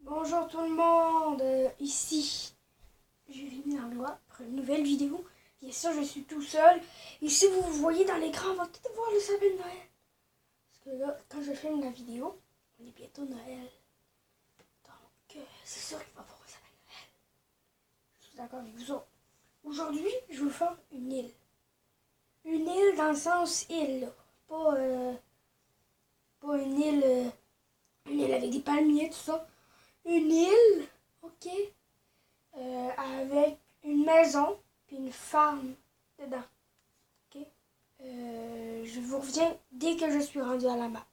Bonjour tout le monde, ici Jérémy Langlois pour une nouvelle vidéo. Bien sûr, je suis tout seul. Et si vous voyez dans l'écran, on va peut-être voir le sapin de Noël. Parce que là, quand je filme la vidéo, on est bientôt Noël. Donc, c'est sûr qu'il va y avoir un sapin de Noël. Je suis d'accord avec vous autres. Aujourd'hui, je vais vous faire une île. Une île dans le sens île, là. Pas une île avec des palmiers, tout ça. Une île, ok, avec une maison puis une ferme dedans, ok. Je vous reviens dès que je suis rendu à la map.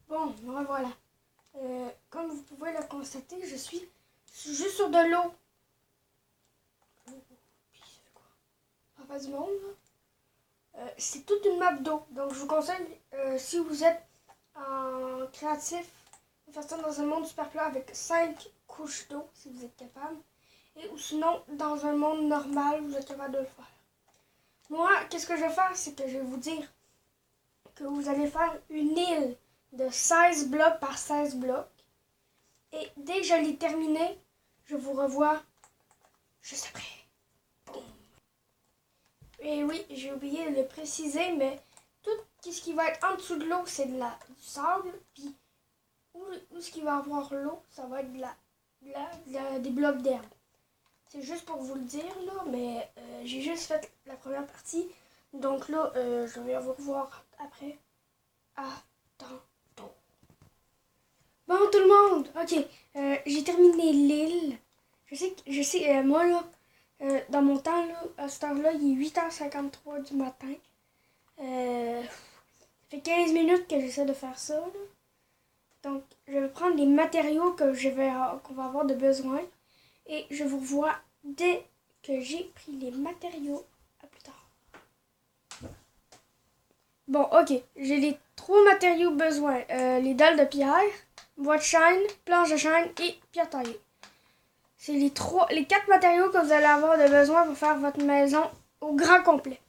Bon, me revoilà. Comme vous pouvez le constater, je suis juste sur de l'eau. Puis ça fait quoi? Ça fait du monde, là. C'est toute une map d'eau, donc je vous conseille, si vous êtes en créatif, de faire ça dans un monde super plat avec 5 couches d'eau, si vous êtes capable. Et ou sinon, dans un monde normal, vous êtes capable de le faire. Moi, qu'est-ce que je vais faire, c'est que je vais vous dire que vous allez faire une île de 16 blocs par 16 blocs. Et dès que je l'ai terminé, je vous revois juste après. Boum. Et oui, j'ai oublié de le préciser, mais tout ce qui va être en dessous de l'eau, c'est du sable, puis où ce qui va avoir l'eau, ça va être des blocs d'herbe. C'est juste pour vous le dire, là, mais j'ai juste fait la première partie. Donc là, je vais vous revoir après. À tantôt. Bon, tout le monde, ok. J'ai terminé l'île. Je sais, moi, là, dans mon temps, là, à cette heure-là, il est 8h53 du matin. Ça fait 15 minutes que j'essaie de faire ça, là. Donc, je vais prendre les matériaux qu'on va avoir de besoin. Et je vous revois dès que j'ai pris les matériaux. À plus tard. Bon, ok. J'ai les 3 matériaux besoin. Les dalles de pierre, bois de chêne, planche de chêne et pierre taillée. C'est les 4 matériaux que vous allez avoir de besoin pour faire votre maison au grand complet.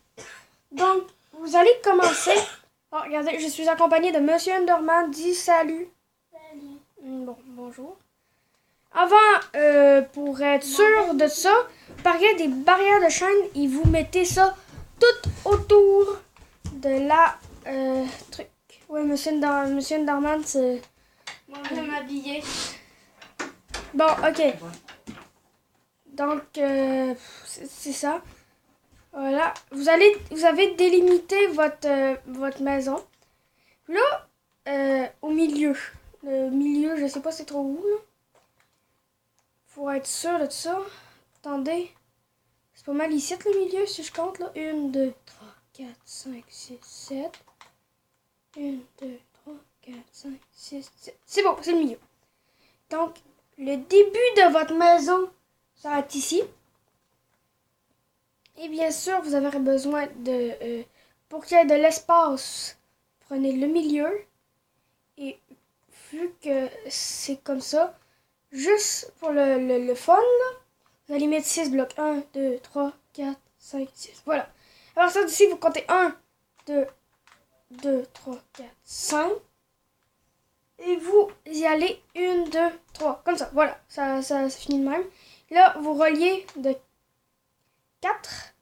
Donc, vous allez commencer. Oh, regardez, je suis accompagnée de Monsieur Underman. Dis salut. Salut. Bon, bonjour. Avant, pour être sûr de ça, parler des barrières de chaîne, et vous mettez ça tout autour de la truc. Oui, Monsieur Underman, c'est... Moi, je vais m'habiller. Bon, ok. Donc, c'est ça. Voilà. Vous avez délimité votre maison. Là, au milieu. Le milieu, je sais pas c'est trop où, là. Faut être sûr de ça. Attendez. C'est pas mal ici, le milieu, si je compte, là. 1, 2, 3, 4, 5, 6, 7. 1, 2, 3, 4, 5, 6, 7. C'est bon, c'est le milieu. Donc, le début de votre maison, ça va être ici. Et bien sûr, vous avez besoin de... pour qu'il y ait de l'espace, prenez le milieu. Et vu que c'est comme ça, juste pour le fun, là, vous allez mettre 6 blocs. 1, 2, 3, 4, 5, 6. Voilà. Alors ça, d'ici, vous comptez 1, 2, 3, 4, 5. Et vous y allez 1, 2, 3. Comme ça. Voilà. Ça finit de même. Là, vous reliez de 4.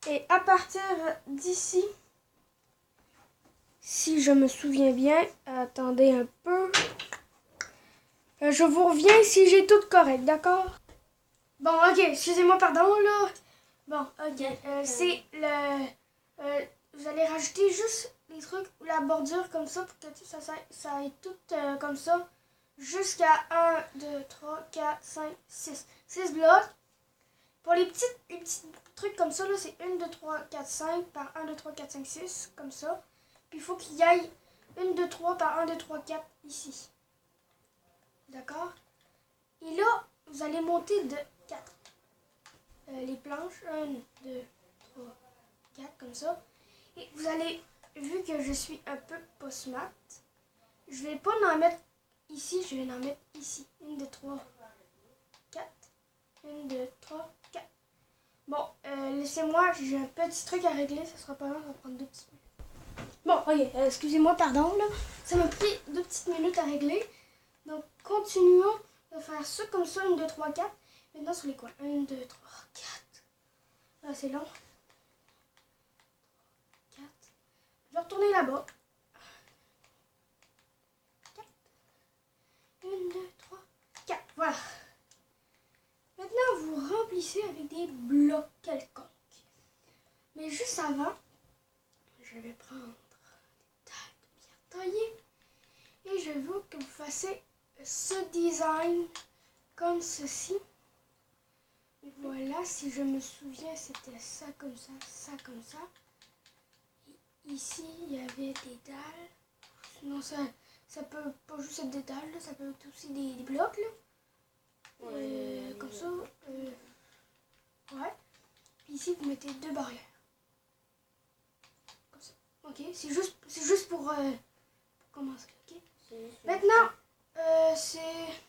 Et à partir d'ici, si je me souviens bien, attendez un peu. Je vous reviens si j'ai tout correct, d'accord? Bon, ok, excusez-moi, pardon, là. Bon, ok, c'est le... vous allez rajouter juste les trucs, la bordure comme ça, pour que ça aille tout comme ça, jusqu'à 1, 2, 3, 4, 5, 6. 6 blocs. Pour les petits trucs comme ça, là, c'est 1, 2, 3, 4, 5 par 1, 2, 3, 4, 5, 6, comme ça. Puis il faut qu'il y aille 1, 2, 3 par 1, 2, 3, 4 ici. D'accord? Et là, vous allez monter de 4. Les planches, 1, 2, 3, 4, comme ça. Et vous allez, vu que je suis un peu pas smart, je vais pas en mettre ici, je vais en mettre ici. 1, 2, 3, 4. 1, 2, 3, 4. Bon, laissez-moi, j'ai un petit truc à régler, ça sera pas long, ça va prendre 2 petites minutes. Bon, ok, excusez-moi, pardon, là. Ça m'a pris 2 petites minutes à régler. Donc, continuons de faire ça comme ça, 1, 2, 3, 4. Maintenant, sur les coins. 1, 2, 3, 4. Là, c'est long. 4. Je vais retourner là-bas. 4. 1, 2, 3, 4. Voilà. Maintenant, vous remplissez avec des blocs quelconques. Mais juste avant, je vais prendre des tailles de pierre taillées et je veux que vous fassiez ce design comme ceci. Voilà, si je me souviens, c'était ça comme ça, ça comme ça. Et ici, il y avait des dalles. Sinon, ça peut pas juste être des dalles, là, ça peut être aussi des blocs. Là. Comme ça. Ouais. Puis ici, vous mettez 2 barrières. Comme ça. Ok, c'est juste pour commencer. Ok. Maintenant, c'est...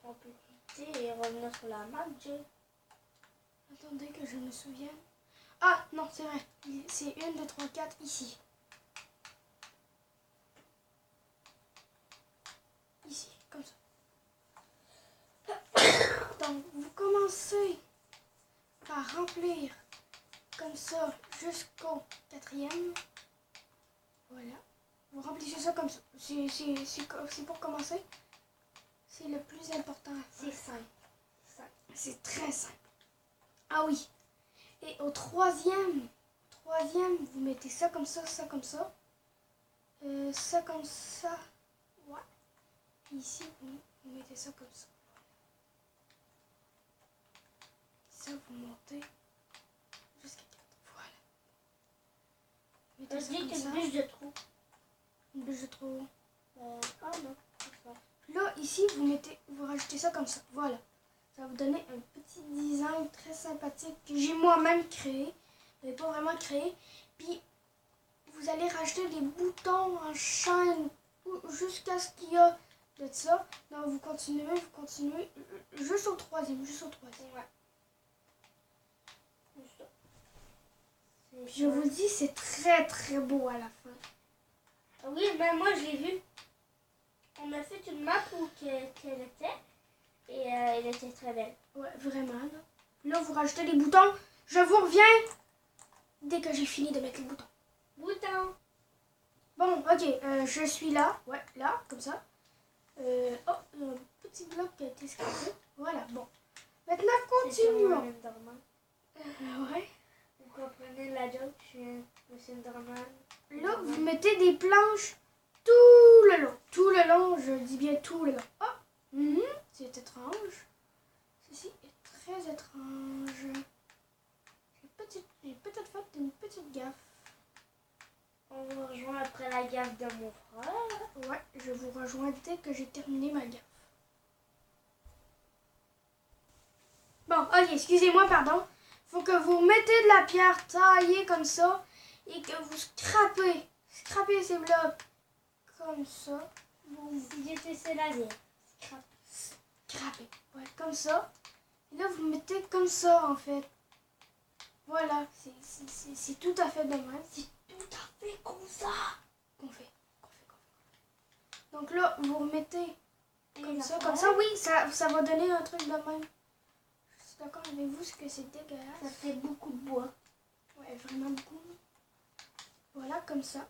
On peut quitter et revenir sur la map, Jay. Attendez que je me souvienne. Ah, non, c'est vrai. C'est 1, 2, 3, 4 ici. Ici, comme ça. Donc, vous commencez par remplir comme ça jusqu'au 4e. Voilà. Vous remplissez ça comme ça. C'est pour commencer. C'est le plus important. C'est simple. C'est très simple. Ah oui. Et au 3e, vous mettez ça comme ça, ça comme ça. Ça comme ça. Ouais. Puis ici, vous mettez ça comme ça. Ça, vous montez jusqu'à 4. Voilà. Mettez ça comme ça. Une bûche de trou. Une bûche de trou. Ah non, c'est ça. Là, ici, vous rajoutez ça comme ça. Voilà. Ça va vous donner un petit design très sympathique que j'ai moi-même créé. Mais pas vraiment créé. Puis, vous allez rajouter des boutons en chaîne jusqu'à ce qu'il y a de ça. Donc, vous continuez jusqu'au 3e. Ouais. Puis, je vous dis, c'est très très beau à la fin. Ah oui, ben moi je l'ai vu. On a fait une map où qu'elle était. Et elle était très belle. Ouais, vraiment. Là, vous rajoutez les boutons. Je vous reviens dès que j'ai fini de mettre les boutons. Bouton. Bon, ok, je suis là. Ouais, là, comme ça. Oh, il y a un petit bloc qui a été scrapé. Voilà, bon. Maintenant, continuons. Ouais. Vous comprenez la joke, je suis un monsieur Enderman. Là, vous mettez des planches tout le long. Tout le long, je dis bien tout le long. Oh, c'est étrange. Ceci est très étrange. J'ai peut-être fait une petite gaffe. On vous rejoint après la gaffe de mon frère. Ouais, je vous rejoins dès que j'ai terminé ma gaffe. Bon, ok, excusez-moi, pardon. Faut que vous mettez de la pierre taillée comme ça et que vous scrapez ces blocs comme ça. Si j'étais célarienne. Scrapez, ouais, comme ça. Et là, vous mettez comme ça, en fait. Voilà, c'est tout à fait de même. C'est tout à fait comme ça qu'on fait. Donc là, vous remettez comme ça. Oui, ça va donner un truc de même. Je suis d'accord avec vous, c'est que c'est dégueulasse. Ça fait beaucoup de bois. Ouais, vraiment beaucoup. Voilà, comme ça.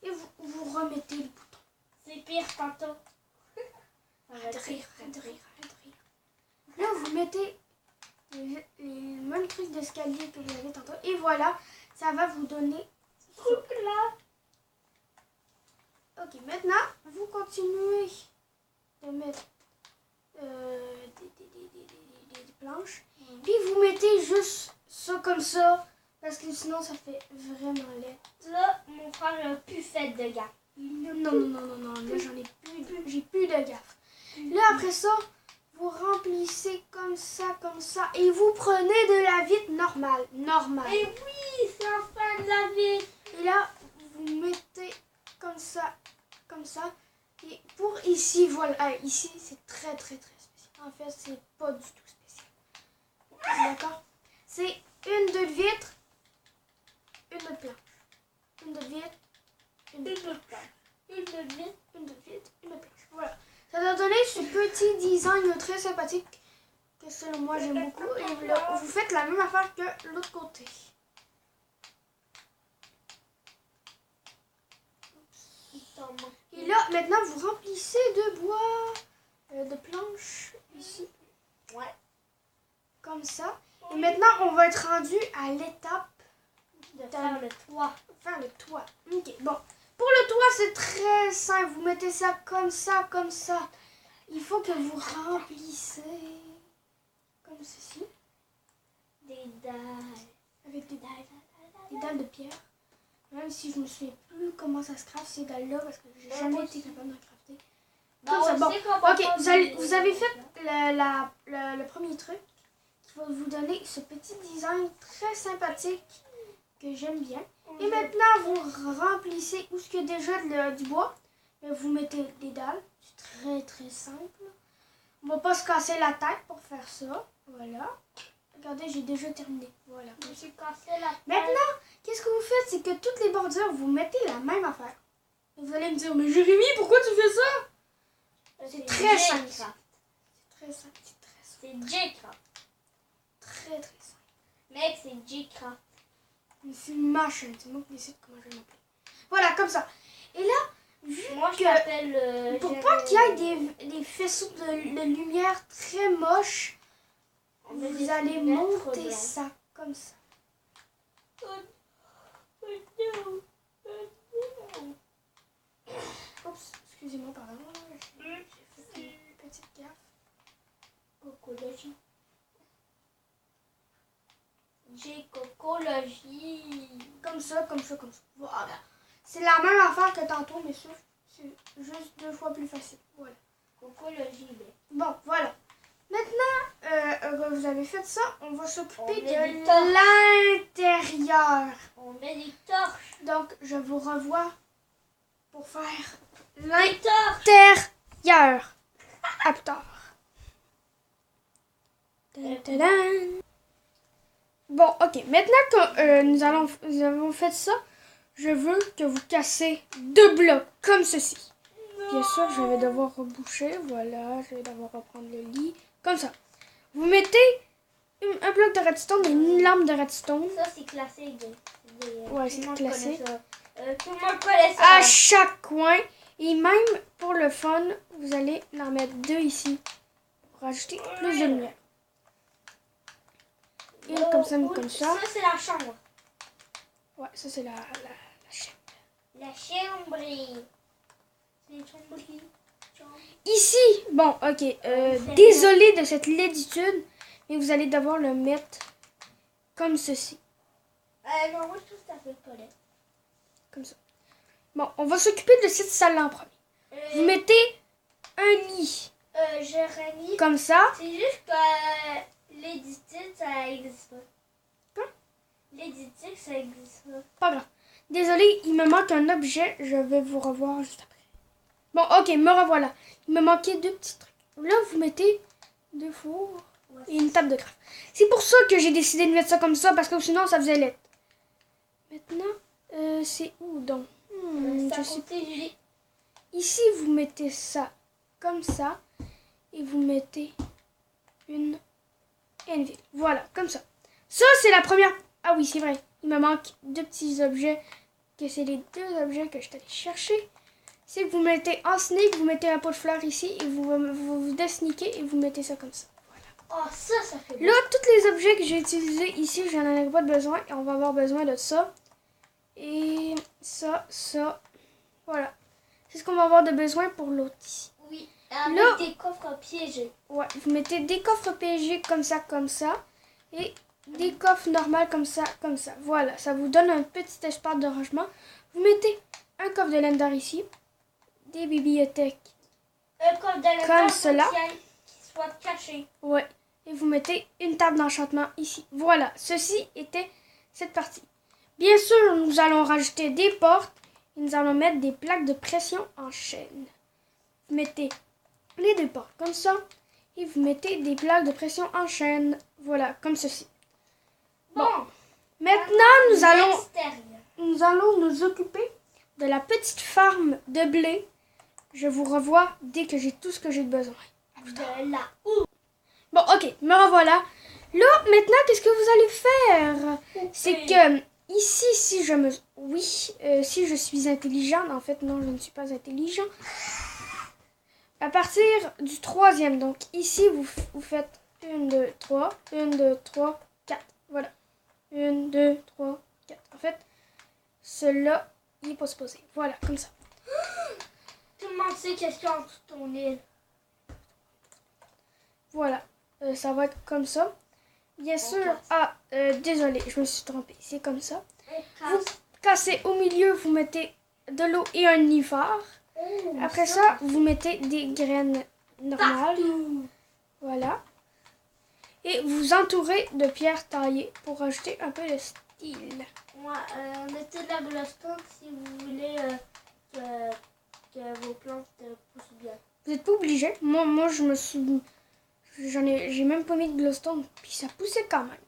Et vous remettez le bouton. C'est pire tantôt. Arrête de rire. Là, vous mettez les mêmes trucs d'escalier que vous avez tantôt. Et voilà, ça va vous donner... Là. Ok, maintenant, vous continuez de mettre des planches. Puis vous mettez juste ça comme ça. Parce que sinon, ça fait vraiment laid. Là, mon frère n'a plus fait de gaffe. Non. Là, j'ai plus de gaffe. Là, après ça, vous remplissez comme ça. Et vous prenez de la vitre normale. Et oui, c'est enfin de la vie. Et là, vous mettez comme ça. Et pour ici, voilà. Ici, c'est très spécial. En fait, c'est pas du tout spécial. D'accord? C'est une de vitre, une de planche. Une de vitre, une de planche. Une ce petit design très sympathique que selon moi j'aime beaucoup. Et là, vous faites la même affaire que l'autre côté. Et là, maintenant, vous remplissez de bois, de planches ici. Ouais. Comme ça. Et maintenant, on va être rendu à l'étape De faire le toit. faire le toit. Ok, bon. Pour le toit, c'est très simple. Vous mettez ça comme ça, comme ça. Il faut que vous remplissez comme ceci. Des dalles. Avec des dalles de pierre. Même si je me souviens plus comment ça se craft ces dalles-là, parce que j'ai jamais été capable de crafter. Comme ça, bon. Ok, vous avez fait le premier truc qui va vous donner ce petit design très sympathique que j'aime bien. Et maintenant, vous remplissez où ce qu'il y a déjà du bois. Vous mettez des dalles. C'est très très simple. On va pas se casser la tête pour faire ça. Voilà. Regardez, j'ai déjà terminé. Voilà. Je me suis cassé la tête. Maintenant, qu'est-ce que vous faites? C'est que toutes les bordures, vous mettez la même affaire. Et vous allez me dire, mais Jérémy, pourquoi tu fais ça? C'est très simple. C'est très simple. C'est très simple. C'est J-Craft. Très très simple. Mec, c'est J-Craft. C'est ma chaîne. C'est moi qui décide comment je vais m'appeler. Voilà, comme ça. Et là, vu Moi, je que t'appelle... pour pas qu'il y ait des faisceaux de lumière très moches, vous allez monter ça comme ça. Oups, excusez-moi, pardon. J'ai fait une petite gaffe. Cocologie. J-Cocologie. Comme ça, comme ça, comme ça. Voilà. C'est la même affaire que tantôt, mais sauf c'est juste 2 fois plus facile. Voilà. Cocologie, mais... Bon, voilà. Maintenant, vous avez fait ça, on va s'occuper met de l'intérieur. On met des torches. Donc, je vous revois pour faire Des torches. l'intérieur. À plus tard. Tadam. Bon, ok. Maintenant que nous avons fait ça, je veux que vous cassez 2 blocs comme ceci. Bien sûr, je vais devoir reboucher. Voilà, je vais devoir reprendre le lit. Comme ça. Vous mettez un bloc de redstone et une lampe de redstone. Ça, c'est classé. Ouais, c'est classé. Tout le monde connaît ça. À chaque coin. Et même pour le fun, vous allez en mettre 2 ici. Pour rajouter plus de lumière. Et comme ça, comme ça. Ça, c'est la chambre. Ouais, ça c'est la chambre. La chambre. C'est une chambre. Ici, bon, ok. Désolé de cette laiditude, mais vous allez devoir le mettre comme ceci. Non, moi, je trouve que ça fait pas l'air. Comme ça. Bon, on va s'occuper de cette salle-là en premier. Vous mettez un lit. Jérémy. Comme ça. C'est juste que l'éditique, ça existe pas. Quoi? L'éditique, ça existe pas. Pas grave. Désolé, il me manque un objet. Je vais vous revoir juste après. Bon, ok, me revoilà. Il me manquait 2 petits trucs. Là, vous mettez 2 fours et une table de craft. C'est pour ça que j'ai décidé de mettre ça comme ça, parce que sinon, ça faisait lettre. Maintenant, c'est où donc? Je sais. Ici, vous mettez ça comme ça. Et vous mettez une anvil. Voilà, comme ça. Ça, c'est la première... Ah oui, c'est vrai. Il me manque 2 petits objets. Que c'est les 2 objets que je suis allée chercher. C'est que vous mettez en sneak, vous mettez un pot de fleurs ici. Et vous desneakez et vous mettez ça comme ça. Voilà. Oh, ça fait Là, tous les objets que j'ai utilisés ici, j'en ai pas besoin. Et on va avoir besoin de ça. Et ça. Voilà. C'est ce qu'on va avoir de besoin pour l'autre ici. Oui, avec des coffres piégés. Ouais, vous mettez des coffres piégés comme ça. Et des coffres normaux comme ça. Voilà, ça vous donne un petit espace de rangement. Vous mettez un coffre de Lender ici. Des bibliothèques. Un coffre de Lender comme cela. Qui soit caché. Ouais. Et vous mettez une table d'enchantement ici. Voilà, ceci était cette partie. Bien sûr, nous allons rajouter des portes. Et nous allons mettre des plaques de pression en chaîne. Vous mettez les 2 portes comme ça. Et vous mettez des plaques de pression en chaîne. Voilà, comme ceci. Bon. Maintenant, nous allons nous occuper de la petite farm de blé Je vous revois dès que j'ai tout ce que j'ai besoin. De là où? Bon, ok, me revoilà. Là, maintenant, qu'est-ce que vous allez faire? C'est que ici, si je me... Oui, si je suis intelligente, en fait, non, je ne suis pas intelligent. À partir du 3e, donc ici, vous faites 1, 2, 3, 1, 2, 3, 4. Voilà. 1, 2, 3, 4. En fait, celui-là, il est pas supposé. Voilà, comme ça. Tout le monde sait qu'est-ce qu'il y a entre ton île. Voilà. Ça va être comme ça. Bien sûr. Ah, désolé, je me suis trompée. C'est comme ça. Vous cassez au milieu, vous mettez de l'eau et un nénuphar. Après ça, vous mettez des graines normales. Voilà. Et vous entourez de pierres taillées pour rajouter un peu de style. Ouais, mettez de la glowstone si vous voulez que vos plantes poussent bien. Vous n'êtes pas obligé. Moi, je me suis... j'ai même pas mis de glowstone. Puis ça poussait quand même.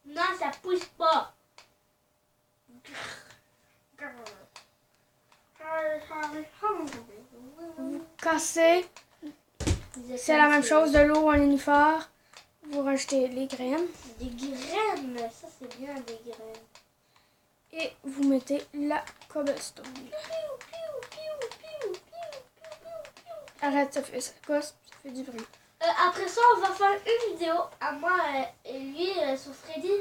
Non, ça pousse pas. Vous cassez. C'est la même chose. De l'eau, un nénuphar. Vous rajoutez les graines. Des graines, ça c'est bien des graines. Et vous mettez la cobblestone. Arrête, ça fait du bruit. Après ça, on va faire une vidéo à moi et lui sur Freddy.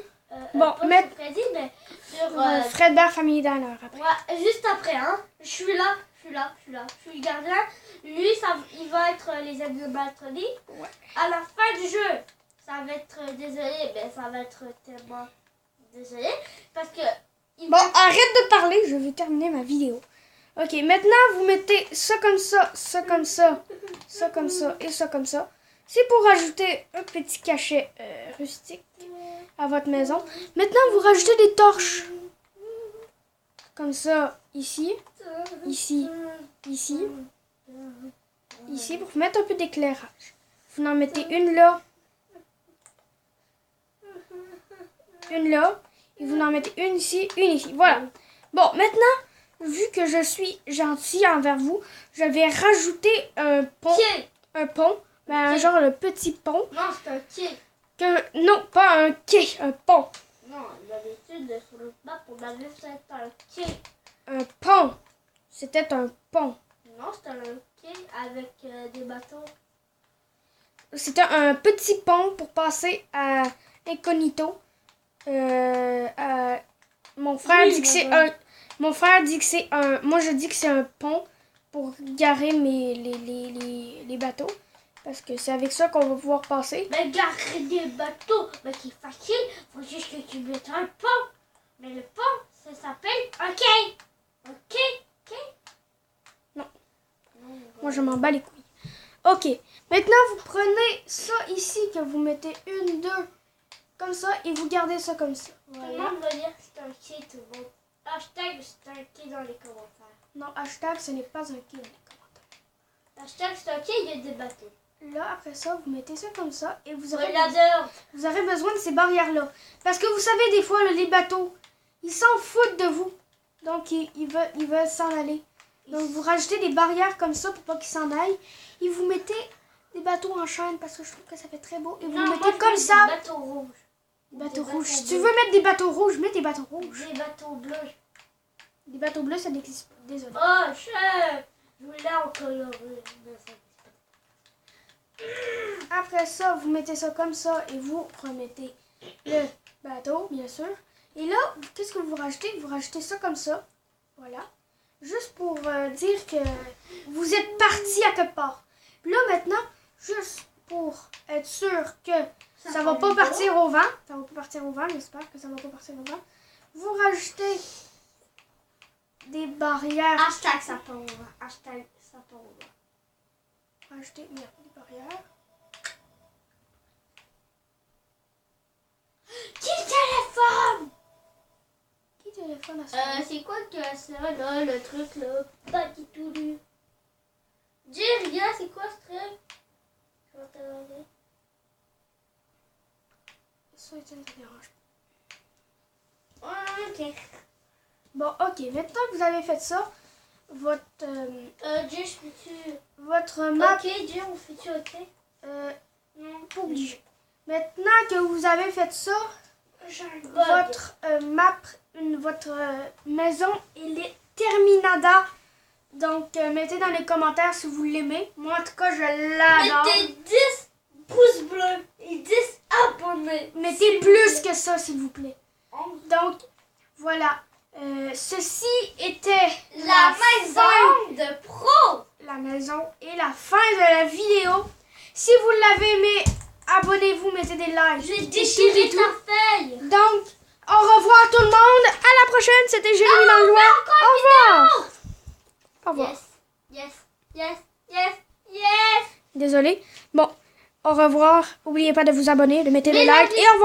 Bon, pas mais sur Freddy, mais sur... Fredbear Family Diner après. Ouais, juste après, hein. Je suis là. Je suis le gardien. Lui, il va être les animatroniques. Ouais. À la fin du jeu, ça va être désolé, mais ça va être tellement désolé. Parce que... Bon, arrête de parler, je vais terminer ma vidéo. Ok, maintenant vous mettez ça comme ça, ça comme ça, ça comme ça et ça comme ça. C'est pour rajouter un petit cachet rustique à votre maison. Maintenant, vous rajoutez des torches. Comme ça, ici, ici, ici, ici, pour mettre un peu d'éclairage. Vous en mettez une là, et vous en mettez une ici, une ici. Voilà. Bon, maintenant, vu que je suis gentil envers vous, je vais rajouter un pont. Un pont, mais genre le petit pont. Non, c'est un quai. Non, pas un quai, un pont. Non, d'habitude, sur le map, on avait fait un quai. Un pont. C'était un pont. Non, c'était un quai avec des bateaux. C'était un petit pont pour passer à Incognito. Mon frère dit que c'est un... Mon frère dit que c'est un... Moi, je dis que c'est un pont pour garer les bateaux. Parce que c'est avec ça qu'on va pouvoir passer. Mais garer des bateaux, mais c'est facile. Faut juste que tu mettes un pont. Mais le pont, ça s'appelle un quai. Un quai. Non. Moi, je m'en bats les couilles. Ok. Maintenant, vous prenez ça ici que vous mettez une, deux, comme ça, et vous gardez ça comme ça. Voilà. Tout le monde va dire que c'est un quai, tout le monde. Hashtag, c'est un quai dans les commentaires. Non, hashtag, ce n'est pas un quai dans les commentaires. Hashtag, c'est un quai, il y a des bateaux. Là, après ça, vous mettez ça comme ça, et vous aurez besoin de ces barrières-là. Parce que vous savez, des fois, les bateaux, ils s'en foutent de vous. Donc, ils veulent s'en aller. Donc, vous rajoutez des barrières comme ça pour pas qu'ils s'en aillent. Et vous mettez des bateaux en chaîne parce que je trouve que ça fait très beau. Et vous mettez comme ça. Des bateaux rouges. Bateaux rouges. Si tu veux mettre des bateaux rouges, mets des bateaux rouges. Des bateaux bleus. Des bateaux bleus, ça n'existe pas. Désolé. Oh, chef! Je voulais en colorer. Après ça, vous mettez ça comme ça et vous remettez le bateau, bien sûr. Et là, qu'est-ce que vous rajoutez? Vous rajoutez ça comme ça. Voilà. Juste pour dire que vous êtes parti à quelque part. Puis là, maintenant, juste pour être sûr que ça va pas partir au vent. Ça va pas partir au vent, j'espère que ça va pas partir au vent. Vous rajoutez des barrières. Hashtag ça part au vent. Hashtag ça part au vent. Rajouter des barrières. Qui téléphone? Qui téléphone à ça? C'est quoi que ça là, le truc là? Pas du tout lu. Dis rien, c'est quoi ce truc? Je vais te demander. Ça ne te dérange pas. Ok. Bon, ok. Maintenant que vous avez fait ça, votre, Jay, peux-tu... votre map. Ok, Jay, on fait-tu ok? Non, pas obligé. Maintenant que vous avez fait ça, J'ai un bug. votre map, votre maison, elle est terminada. Donc, mettez dans les commentaires si vous l'aimez. Moi, en tout cas, je l'adore. Mettez 10 pouces bleus et 10 abonnés. Mettez plus que ça, s'il vous plaît. 11. Donc, voilà. Ceci était La maison de pro. la maison et la fin de la vidéo. Si vous l'avez aimé, abonnez-vous, mettez des likes. J'ai et déchiré tout. ta feuille. Donc, au revoir tout le monde. À la prochaine. C'était Jérémy Langlois. Au revoir. Au revoir. Yes, yes, yes, yes, yes. Désolée. Bon, au revoir. N'oubliez pas de vous abonner, de mettre des Mais likes et au revoir.